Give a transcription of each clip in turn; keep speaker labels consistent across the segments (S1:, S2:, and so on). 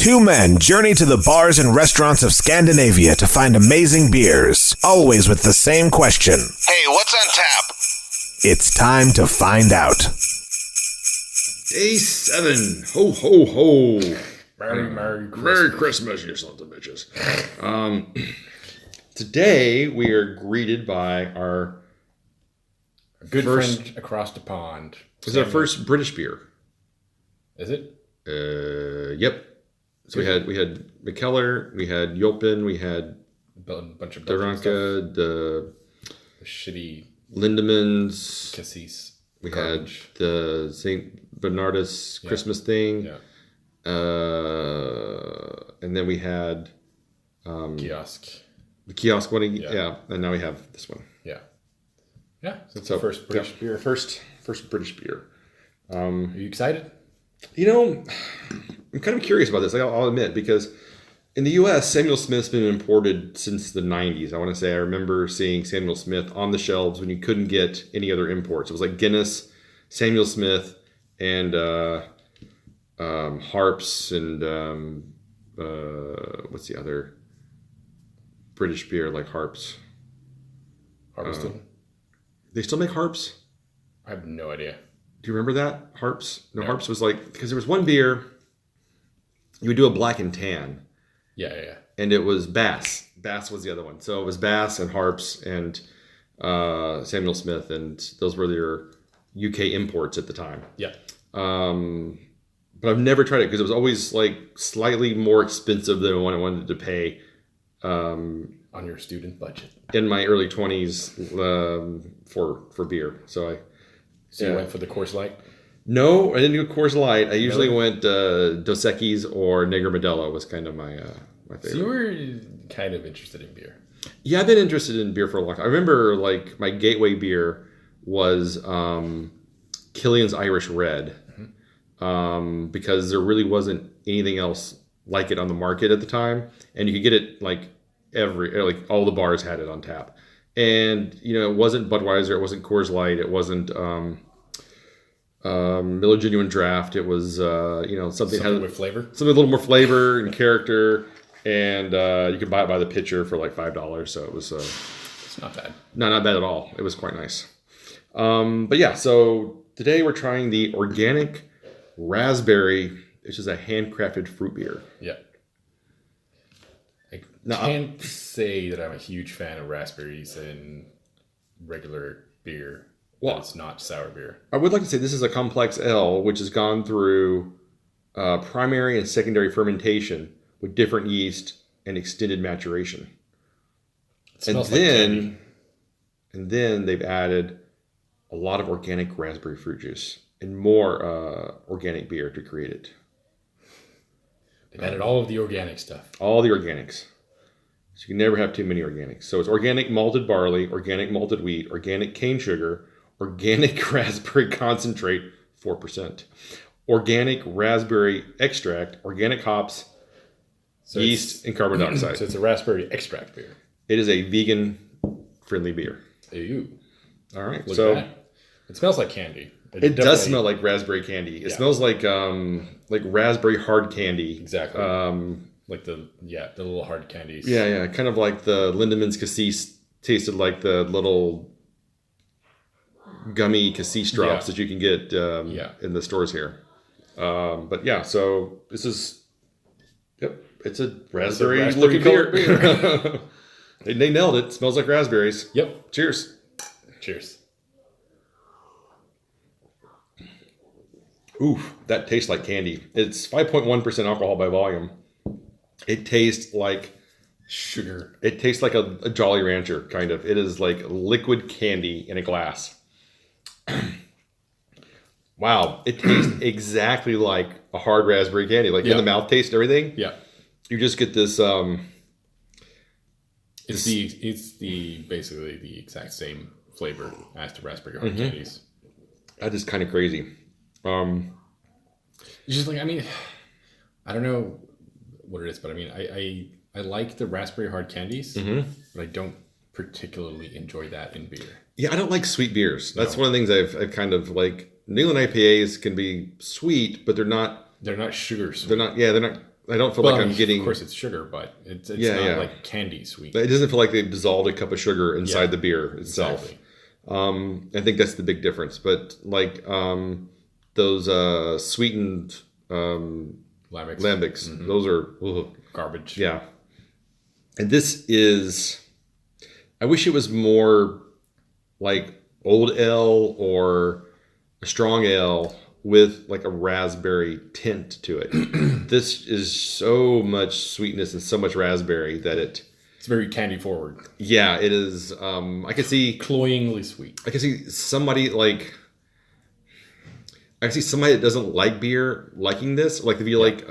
S1: Two men journey to the bars and restaurants of Scandinavia to find amazing beers, always with the same question.
S2: Hey, what's on tap?
S1: It's time to find out.
S3: Day 7. Ho, ho, ho.
S4: Merry
S3: Christmas, you sons of bitches. Today, we are greeted by our
S4: good
S3: first,
S4: friend across the pond.
S3: It's our first British beer.
S4: Is it?
S3: Yep. So we had McKellar, we had Jopin, we had
S4: A bunch of
S3: Daranka, the
S4: shitty
S3: Lindemans,
S4: cassis.
S3: we
S4: garbage.
S3: had the St. Bernardus Christmas thing,
S4: Yeah.
S3: And then we had
S4: Kiosk.
S3: the kiosk one,
S4: Yeah.
S3: and now we have this one.
S4: Yeah. Yeah. So it's
S3: So
S4: the first British beer.
S3: First British beer.
S4: Are you excited?
S3: You know, I'm kind of curious about this. I'll admit, because in the U.S., Samuel Smith's been imported since the 90s. I want to say I remember seeing Samuel Smith on the shelves when you couldn't get any other imports. It was like Guinness, Samuel Smith, and Harps, and what's the other British beer like Harps?
S4: Harveston?
S3: They still make Harps?
S4: I have no idea.
S3: Do you remember that? Harps? No,
S4: No.
S3: Harps was like, because there was one beer, you would do a black and tan,
S4: Yeah.
S3: and it was Bass. Bass was the other one. So it was Bass and Harps and Samuel Smith, and those were their UK imports at the time.
S4: Yeah.
S3: But I've never tried it because it was always like slightly more expensive than what I wanted to pay
S4: On your student budget.
S3: in my early 20s for beer. So
S4: You went for the Coors Light?
S3: No, I didn't do Coors Light. I usually went Dos Equis or Negra Modelo was kind of my favorite.
S4: So you were kind of interested in beer.
S3: Yeah, I've been interested in beer for a long time. I remember like my gateway beer was Killian's Irish Red, because there really wasn't anything else like it on the market at the time, and you could get it like all the bars had it on tap. And it wasn't Budweiser, it wasn't Coors Light, it wasn't Miller Genuine Draft. It was something
S4: with flavor.
S3: something a little more flavor and character, and you could buy it by the pitcher for like $5. So it was
S4: It's not bad.
S3: not bad at all. It was quite nice. But yeah, so today we're trying the organic raspberry, which is a handcrafted fruit beer.
S4: Yeah. I can't say that I'm a huge fan of raspberries in regular beer.
S3: Well,
S4: It's not sour beer.
S3: I would like to say this is a complex L, which has gone through primary and secondary fermentation with different yeast and extended maturation.
S4: It smells like candy.
S3: And then they've added a lot of organic raspberry fruit juice and more organic beer to create it.
S4: They've added all of the organic stuff.
S3: All the organics. So you can never have too many organics. So it's organic malted barley, organic malted wheat, organic cane sugar, organic raspberry concentrate, 4%, organic raspberry extract, organic hops, yeast, and carbon dioxide.
S4: So it's a raspberry extract beer.
S3: It is a vegan-friendly beer.
S4: Ew.
S3: All right.
S4: Look
S3: So
S4: at that. It smells like candy.
S3: it does smell like raspberry candy. It smells like raspberry hard candy.
S4: Exactly. Like the little hard candies.
S3: Yeah. Kind of like the Lindemans Cassis tasted like the little gummy Cassis drops that you can get in the stores here. But yeah, so this is, it's a raspberry looking beer. They nailed it. Smells like raspberries.
S4: Yep.
S3: Cheers.
S4: Cheers.
S3: Oof, that tastes like candy. It's 5.1% alcohol by volume. It tastes like
S4: Sugar.
S3: It tastes like a Jolly Rancher, kind of. It is like liquid candy in a glass. Wow, it tastes exactly like a hard raspberry candy. Like in the mouth taste and everything.
S4: Yeah.
S3: You just get this...
S4: It's basically the exact same flavor as the raspberry hard candies.
S3: That is kind of crazy.
S4: It's just like, I mean, I don't know what it is, but I mean, I like the raspberry hard candies, but I don't particularly enjoy that in beer.
S3: Yeah, I don't like sweet beers. That's one of the things I've kind of like. New England IPAs can be sweet, but they're not
S4: They're not sugars.
S3: They're not I don't feel like I'm getting.
S4: Of course, it's sugar, but it's not like candy sweet.
S3: It doesn't feel like they've dissolved a cup of sugar inside the beer itself. Exactly. I think that's the big difference. But like those sweetened lambics, those are
S4: garbage.
S3: Yeah. And this is. I wish it was more like old ale or a strong ale with like a raspberry tint to it. This is so much sweetness and so much raspberry that it's
S4: very candy forward.
S3: Yeah, it is. I can see
S4: cloyingly sweet.
S3: I can see somebody that doesn't like beer liking this. Like if you like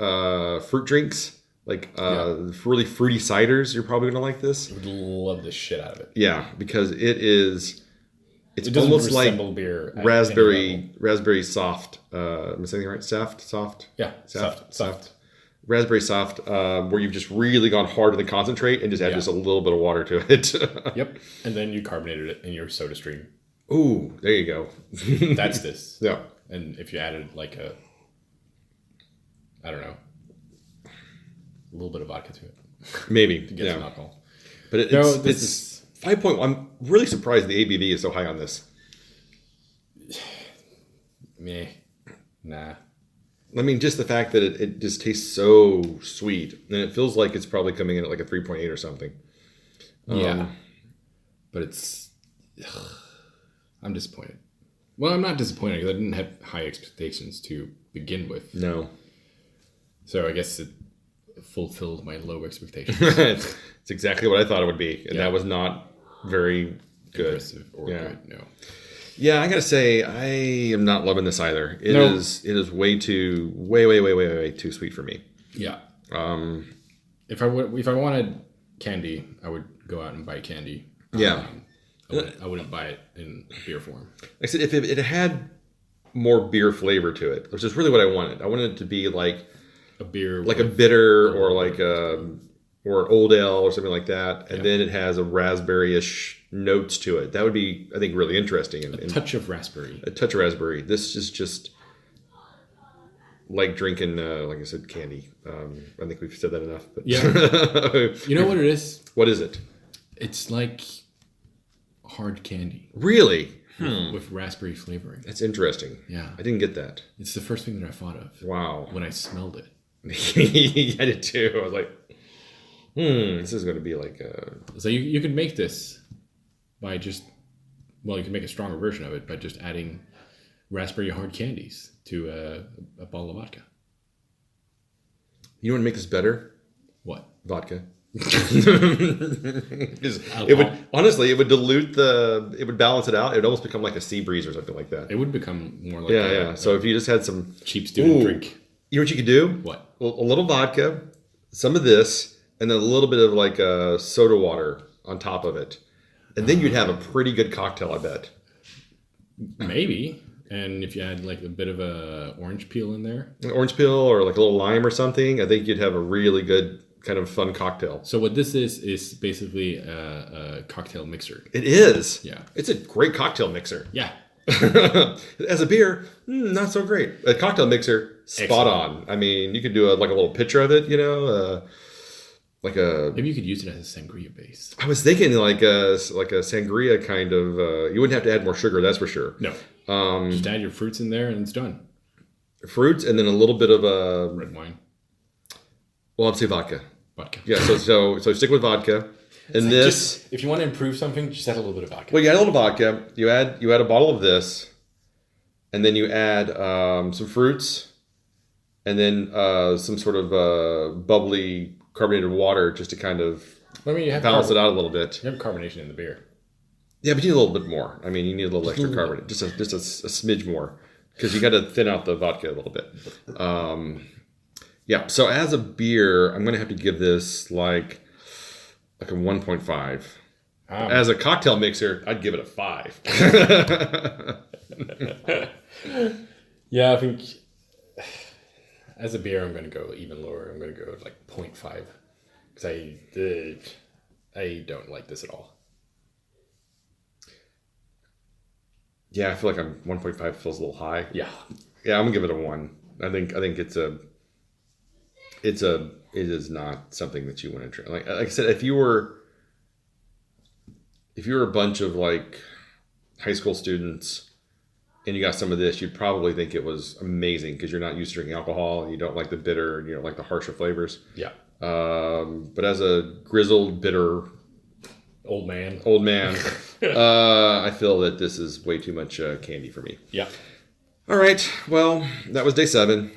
S3: fruit drinks, like really fruity ciders, you're probably gonna like this.
S4: I would love the shit out of it.
S3: Yeah, because it almost like
S4: beer
S3: raspberry soft. Am I saying it right? Soft.
S4: Yeah,
S3: soft. Raspberry soft, where you've just really gone hard to the concentrate and just add just a little bit of water to it.
S4: Yep, and then you carbonated it in your soda stream.
S3: Ooh, there you go.
S4: That's this.
S3: Yeah,
S4: and if you added like I don't know, a little bit of vodka to it,
S3: maybe
S4: to get some alcohol.
S3: But it's 5.1. I'm really surprised the ABV is so high on this.
S4: Meh. Nah.
S3: I mean, just the fact that it just tastes so sweet. And it feels like it's probably coming in at like a 3.8 or something.
S4: Yeah. But I'm disappointed. Well, I'm not disappointed because I didn't have high expectations to begin with.
S3: No.
S4: So I guess it fulfilled my low expectations.
S3: It's exactly what I thought it would be. And that was not very good.
S4: Impressive or good, no.
S3: Yeah, I gotta say, I am not loving this either. It is way too sweet for me.
S4: Yeah. If I wanted candy, I would go out and buy candy.
S3: Yeah.
S4: I wouldn't buy it in beer form.
S3: Like I said, if it had more beer flavor to it, which is really what I wanted. I wanted it to be like
S4: a beer,
S3: like a bitter or like or old ale or something like that, and then it has a raspberry-ish notes to it. That would be, I think, really interesting.
S4: A touch of raspberry.
S3: A touch of raspberry. This is just like drinking, like I said, candy. I think we've said that enough. But
S4: yeah. You know what it is?
S3: What is it?
S4: It's like hard candy.
S3: Really?
S4: With raspberry flavoring.
S3: That's interesting.
S4: Yeah.
S3: I didn't get that.
S4: It's the first thing that I thought of.
S3: Wow.
S4: When I smelled it.
S3: I did too. I was like, this is going to be like a...
S4: So you could make this by just... Well, you can make a stronger version of it by just adding raspberry hard candies to a bottle of vodka.
S3: You want to make this better?
S4: What?
S3: Vodka. It would dilute it would balance it out. It would almost become like a sea breeze or something like that.
S4: It would become more like
S3: So if you just had some
S4: cheap student drink.
S3: You know what you could do?
S4: What?
S3: A little vodka, some of this, and then a little bit of like soda water on top of it. And then you'd have a pretty good cocktail, I bet.
S4: Maybe. And if you had like a bit of a orange peel in there.
S3: An orange peel or like a little lime or something, I think you'd have a really good kind of fun cocktail.
S4: So what this is basically a cocktail mixer.
S3: It is.
S4: Yeah.
S3: It's a great cocktail mixer.
S4: Yeah.
S3: As a beer, not so great. A cocktail mixer, spot on. I mean, you could do like a little picture of it, like a...
S4: Maybe you could use it as a sangria base.
S3: I was thinking like a sangria kind of... you wouldn't have to add more sugar, that's for sure.
S4: No. Just add your fruits in there and it's done.
S3: Fruits and then a little bit of
S4: red wine.
S3: Well, I'd say vodka.
S4: Vodka.
S3: Yeah, so stick with vodka. And this...
S4: if you want to improve something, just add a little bit of vodka.
S3: Well, you add a little vodka. You add a bottle of this. And then you add some fruits. And then some sort of bubbly carbonated water just to kind of balance it out a little bit.
S4: You have carbonation in the beer.
S3: Yeah, but you need a little bit more. I mean, you need a little extra carbonate. Just a smidge more. Because you got to thin out the vodka a little bit. Yeah, so as a beer, I'm going to have to give this like a 1.5. As a cocktail mixer, I'd give it a 5.
S4: Yeah, I think as a beer, I'm going to go even lower. I'm going to go like 0.5 because I don't like this at all.
S3: Yeah, I feel like 1.5 feels a little high.
S4: Yeah,
S3: I'm gonna give it a 1. I think it's a. it is not something that you want to drink. Like I said, if you were a bunch of like high school students and you got some of this, you'd probably think it was amazing because you're not used to drinking alcohol and you don't like the bitter and you don't like the harsher flavors.
S4: Yeah.
S3: But as a grizzled, bitter
S4: old man,
S3: I feel that this is way too much candy for me.
S4: Yeah.
S3: All right. Well, that was day 7.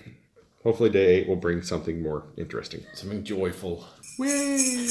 S3: Hopefully day 8 will bring something more interesting.
S4: Something joyful.
S3: Whee!